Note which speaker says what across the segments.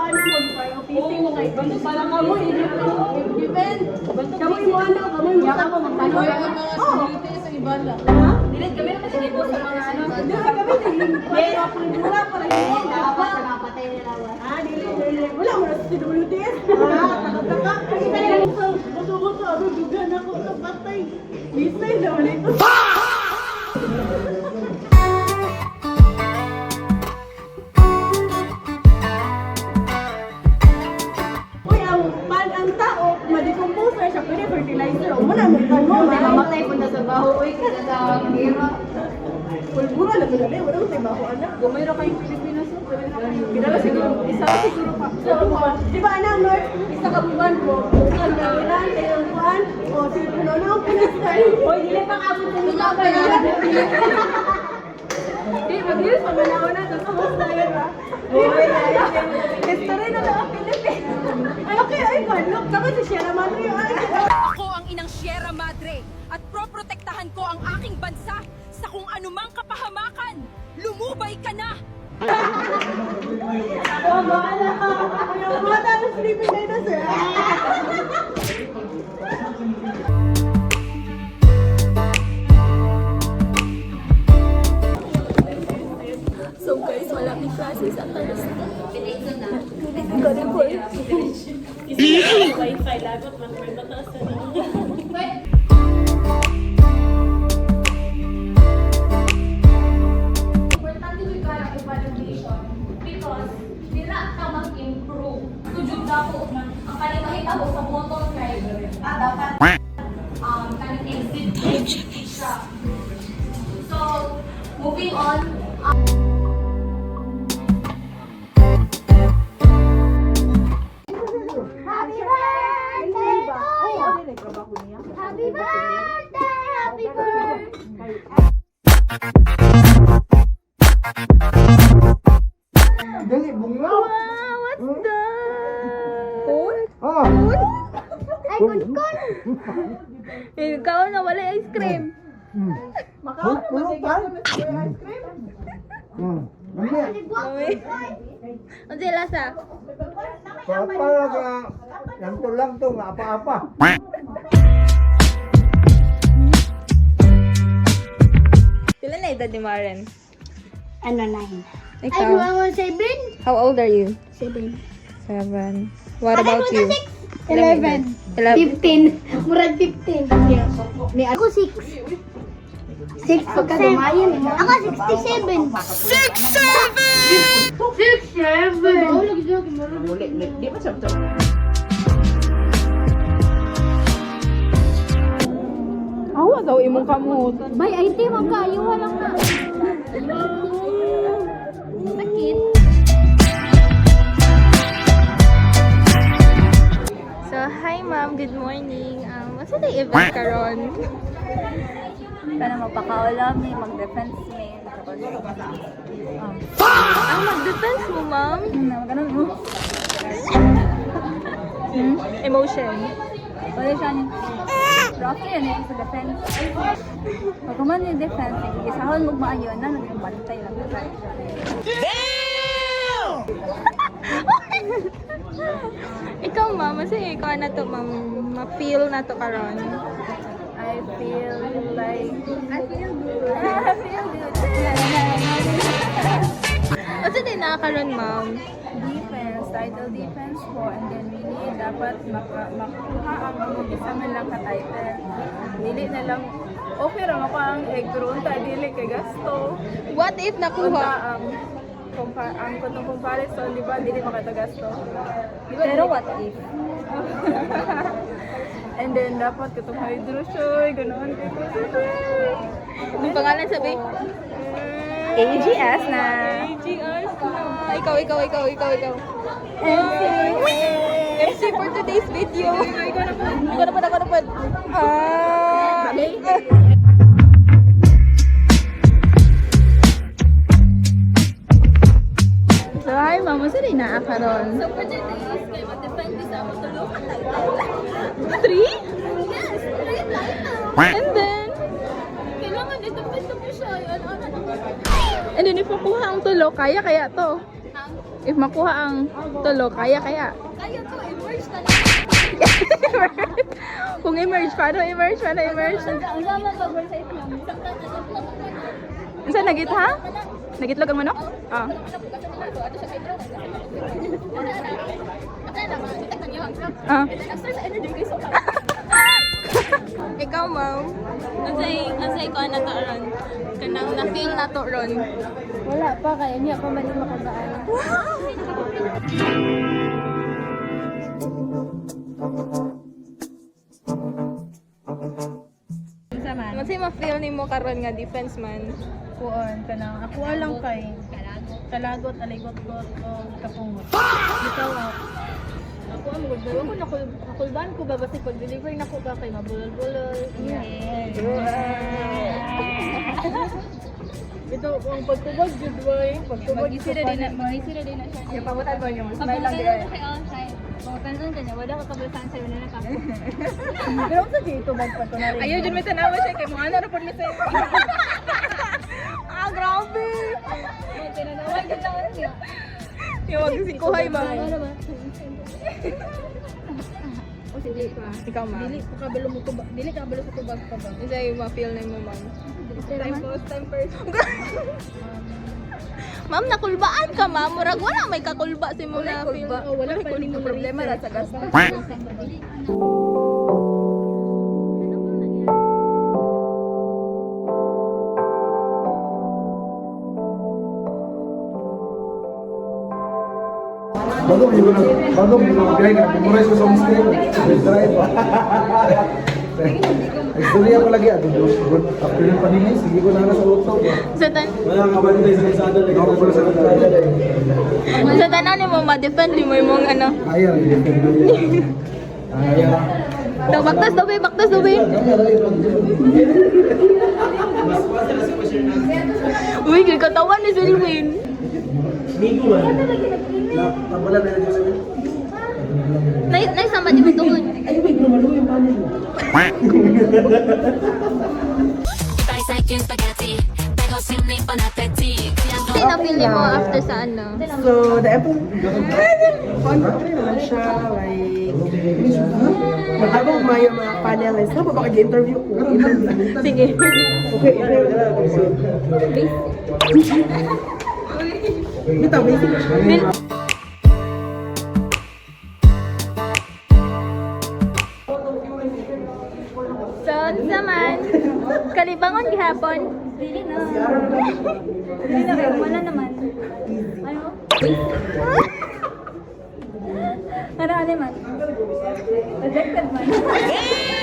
Speaker 1: ano mo, parang PC mo kay Banto, parang kamo, event. Kamo mo ano, kamo mo sa mo magtanong.
Speaker 2: Sa iba lang.
Speaker 1: Ha?
Speaker 2: Dilit kami naman sige po sa mga ano.
Speaker 1: Hindi kami pero pura para hindi dapat.
Speaker 2: Nakapatay nila wa.
Speaker 1: Ah, dili. Wala mo na sa WTS. Ah, takot. Buto-buto, ano, dugan ako sa patay. Misay naman ito. Uy, ang tao, ma-decompose na siya, pwede fertilizer. O muna, magtanong.
Speaker 2: Mamatay po na sa baho. Uy, kasi sa hira.
Speaker 1: Pulbura na ito na wala mo tayo baho, anak.
Speaker 2: Gumayro kayong Pilipinas.
Speaker 1: Pinala siguro, isa siguro pa. Di ba, anak, Lord? Isa ka buwan ko. Bukan na ilan, kayong buwan. O, sige, puno na ang pinastay. Hoy, dili pang abot ng mga ba yan? Di, mag-news, pag-anaw na, tapos kumusta yun, ha? History na lang ang Pilipinas. Ay, okay, ay, God, look, tapos si Sierra Madre yung
Speaker 3: Ako ang inang Sierra Madre at proprotektahan ko ang aking bansa sa kung anumang kapahamakan. Lumubay ka na!
Speaker 1: Oh, bahala ka. Yung bata ng sleeping dinosaur.
Speaker 2: So guys, wala may klase sa Thursday. Ko rin po. Wi-Fi lagot man may mataas na.
Speaker 4: Importante yung parang evaluation because nila ka mag-improve. Sujud na ako, ang kalimahit ako sa motor ride, dapat kaling exit siya. So, moving on,
Speaker 1: Happy birthday to you! Happy birthday! Happy birthday!
Speaker 5: Dali, bunga.
Speaker 2: Wow, what's that?
Speaker 5: Ah,
Speaker 1: Ay, kun-kun!
Speaker 2: Ikaw na wala ice cream.
Speaker 1: Makaon mo
Speaker 5: Puno
Speaker 1: sige
Speaker 5: pa?
Speaker 1: sa ice cream.
Speaker 5: Mami,
Speaker 2: Mami. Ano sila lasa?
Speaker 5: para ka, ganito lang to, nga apa-apa.
Speaker 2: Sila na edad ni Maren.
Speaker 1: Ano na yun? Ay,
Speaker 2: Ikaw?
Speaker 1: duwa mo 7?
Speaker 2: How old are you?
Speaker 1: 7.
Speaker 2: 7. What about you?
Speaker 1: 11.
Speaker 2: 11.
Speaker 1: 15. Murag 15. Ni ako 6. 6 pagka gumayan. Ako 67. 67! 67!
Speaker 2: Awa daw imong kamot.
Speaker 1: Bay, ay di magkayo lang na. Sakit.
Speaker 2: So, hi ma'am, good morning. What's the event karon?
Speaker 6: Para magpakaulam ni mag-defense ni
Speaker 2: Ang mag-defense mo, ma'am?
Speaker 6: ganun mo.
Speaker 2: Emotion.
Speaker 6: Wala siya ni Rocky yan sa defense. Pag kuman ni defense, isahon mo maayo na naging bantay lang.
Speaker 2: Ikaw, ma'am, kasi ikaw na to, ma'am. Ma-feel na to karon.
Speaker 6: I feel good. I feel good.
Speaker 2: Kasi din nakakaroon, ma'am.
Speaker 6: Defense, title defense po, and then really dapat makuha ang isa man lang ka-title. Dili na lang, okay ra ako ang egg roll, tayo dili kay gasto.
Speaker 2: What if nakuha?
Speaker 6: Ang kutong comparison, di ba, dili makita gasto. Diba,
Speaker 2: Pero what if?
Speaker 6: And then, dapat kutong hydro shoy, ganoon.
Speaker 2: Yung pangalan sabi?
Speaker 6: AGS na.
Speaker 2: AGS na. Ikaw. MC for today's video. Ikaw na pa. So, hi, mama. Saan rin naakaroon?
Speaker 4: So, for today's kay mag-defend sa mo tulong ka title.
Speaker 2: 3?
Speaker 4: Yes, 3 title.
Speaker 2: And then,
Speaker 4: Kailangan i-defend mo siya. Ano.
Speaker 2: and then if makuha ang tulo, kaya to.
Speaker 4: Ang
Speaker 6: If makuha ang tulo, kaya.
Speaker 2: Kaya to, emerge na lang.
Speaker 6: Kung emerge, paano emerge?
Speaker 2: Ang laman pag sa itlog.
Speaker 6: Saan nagit ha? Nagitlog ang manok? Ah. Ah. Ikaw, ma'am. Ansay ko na to ron. Kanang na-feel na to ron.
Speaker 2: Wala pa, kaya niya pa mali makabaan.
Speaker 6: Masay ma-feel ni mo karon nga defense man.
Speaker 1: Kuan kanang ako lang kay kalagot aligot ko kapungot. Bitaw ako ang magdalo ko nakulban ko ba basta pag deliver na ko ba kay mabulol-bulol. Ito ang pagtubag jud boy, pagtubag
Speaker 2: Magisira din na siya.
Speaker 1: Ya pamutan ba niyo? Smile lang
Speaker 2: Pagkakita
Speaker 1: dire.
Speaker 2: na kay outside. Pagkakita na niya, wala ka kabalasan sa'yo na nakaka.
Speaker 1: Pero sa dito bag pa to na rin.
Speaker 6: Ayaw, dyan may tanawa siya kay mo ano na po ni sa'yo. Ah, grabe!
Speaker 2: Tinanawag din lang niya.
Speaker 6: Yung mag-sikuhay ba?
Speaker 2: Ano ba?
Speaker 1: O sige pa.
Speaker 6: Ikaw, ma'am.
Speaker 1: Dili ko kabalo mo tubag. Dili ka kabalo sa tubag pa ba?
Speaker 6: Isa yung ma-feel na mo, ma'am.
Speaker 1: Time first.
Speaker 6: Ma'am, nakulbaan ka, ma'am. Murag wala may kakulba si mo na feel.
Speaker 1: Wala pa ning problema ra sa gas.
Speaker 5: Bagong yung mga gaya nga, memorize ko sa mismo. Drive. Istorya ko lagi, good afternoon pa din, sige ko na sa auto.
Speaker 6: Sa tan
Speaker 5: Wala nga ba dito sa kalsada? Ako ko sa kalsada.
Speaker 6: sa tanan mo ma-defend mo yung ano.
Speaker 5: Ayaw, ayaw.
Speaker 6: Daw baktas daw bay. Uy, katawan ni Selwyn.
Speaker 5: Tabalan na yun sa
Speaker 6: Naisama di mo tuhod.
Speaker 5: Ay, may gumalo yung panin mo.
Speaker 6: Kasi na-feel mo after sa ano?
Speaker 1: So, the apple, fun naman siya, like, habang may mga panelists, na baka i-interview ko.
Speaker 6: Sige.
Speaker 1: Okay, bitaw, basic.
Speaker 6: So, naman, kalibangon gihapon.
Speaker 2: Dili na. Wala naman. Ano? Ano man? Rejected man.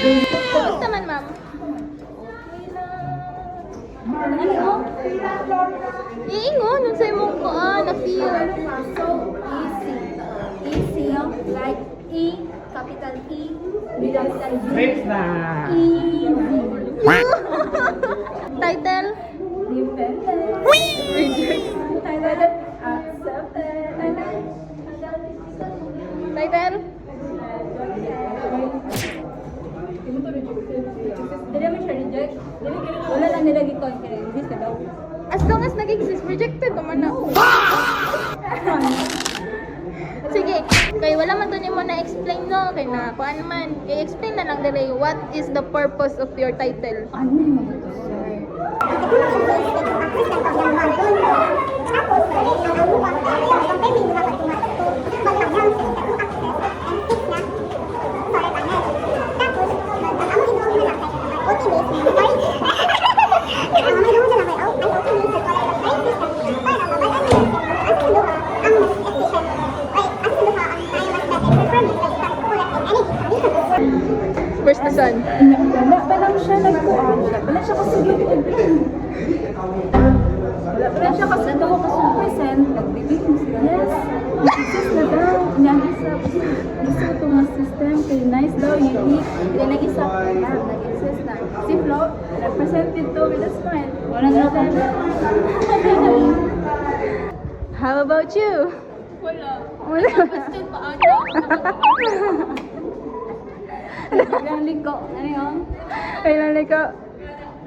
Speaker 6: Kumusta man, ma'am?
Speaker 2: Ano?
Speaker 6: Iingon, nun sa imong ko, na-feel.
Speaker 2: So easy. Easy, like E, capital E, capital G. Easy.
Speaker 6: Title?
Speaker 2: Dependent.
Speaker 6: Reject.
Speaker 2: Title, accepted.
Speaker 6: Title?
Speaker 2: Dili mo siya reject. Wala lang nilagay ko. Exist ka daw.
Speaker 6: As long as nag-exist, rejected naman na. Sige, kay wala man to ni mo na-explain no, kay na kuan man, i-explain na lang dili what is the purpose of your title.
Speaker 2: Ano yung mga to, sir?
Speaker 6: Where's the sun?
Speaker 1: Wala pa lang siya nagkuhan. Wala pa lang siya kasunod. Wala pa lang siya kasunod. Ako kasunod present. Yes. Exist na daw. Nag-isa. Gusto ko itong system. Kaya nice daw. Unique. Kaya nag-isa. Nag-exist na. Si Flo, represented to with a smile.
Speaker 2: Wala na ako.
Speaker 6: How about you?
Speaker 2: Wala.
Speaker 6: Wala.
Speaker 2: Question pa ano? Ang liko. Ano yun?
Speaker 6: Ay, lalay ko.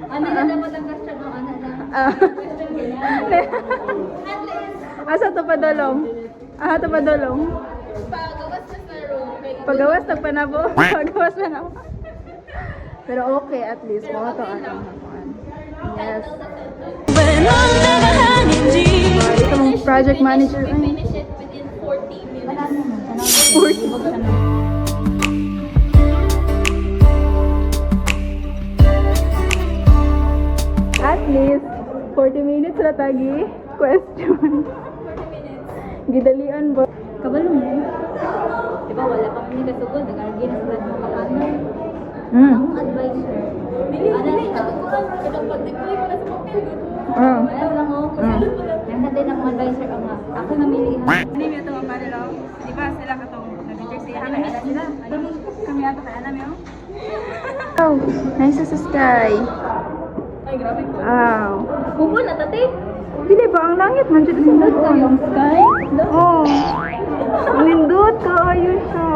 Speaker 2: Ano na dapat ang question mo? Ano na?
Speaker 6: Ah.
Speaker 2: Question nila.
Speaker 6: Asa to pa dolong? Ah, ito pa dolong.
Speaker 4: Pagawas na sa room.
Speaker 6: Pagawas, nagpanabo. Pagawas na na. Pero okay, at least. Wow, ito atong hakuan. Yes. Ito mong project manager.
Speaker 4: We finish it within 40 minutes.
Speaker 6: 40. At least, 40 minutes na tagi. Question. Gidalian ba?
Speaker 1: Kabalo mo. Diba wala pa kami kasugod, nag-argue na sila ng kapatid.
Speaker 6: Hmm.
Speaker 1: Ang advisor. Ano rin, natutukan ko siya ng pag-deploy para sa papel.
Speaker 6: Ah.
Speaker 1: Wala lang ako. Nasa din ang advisor ka nga. Ako namili.
Speaker 6: Ano yung ito mga panelo? Di ba sila katong nag-text siya? Kami ata sila. Kami ata kaya namin oh. Oh, nice sa sky.
Speaker 1: Ay, grabe ko.
Speaker 6: Wow.
Speaker 1: Bumbo na, tate.
Speaker 6: Dili ba ang langit man jud sa
Speaker 1: Yung sky.
Speaker 6: Oh. Nindot ka ayun siya.